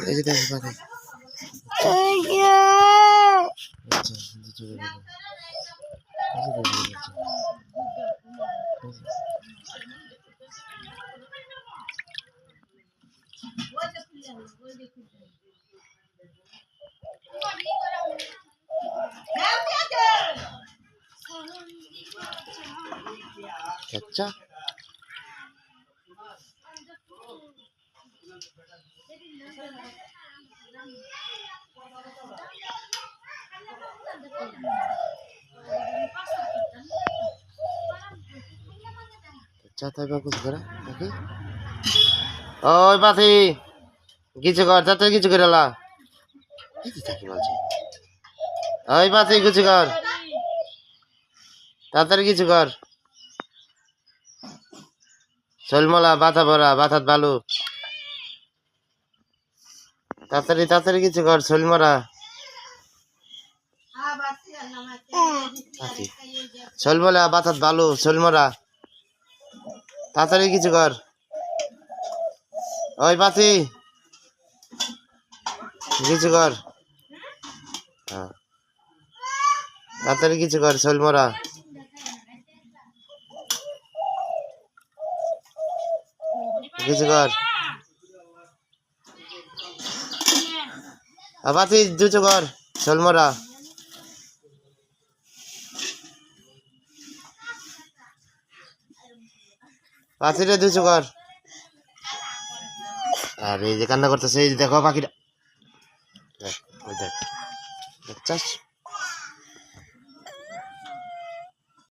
এই যে দেখো পাখি। আচ্ছা দুটো করে দাও। এই যে দেখো, আচ্ছা। আচ্ছা আচ্ছা তাই বা কিছু করে নাকি ওই পাখি কিছু কর তাতে কিছু করে লা এই যে তাকে বলছে ওই পাখি কিছু কর তাড়াতাড়ি কিছু কর চলমলা বাতা ভরা বাতাত বালু তাড়াতাড়ি তাড়াতাড়ি কিছু কর চলমরা চলমলা বাতাত বালু চলমরা তাড়াতাড়ি কিছু কর ওই পাখি কিছু কর তাড়াতাড়ি কিছু কর চলমরা কিছু কর পাখি দুটো কর চলমরা পাখিটা দুটো কর আর এই যে কান্না করতেছে এই দেখো পাখিটা দেখ দেখছাস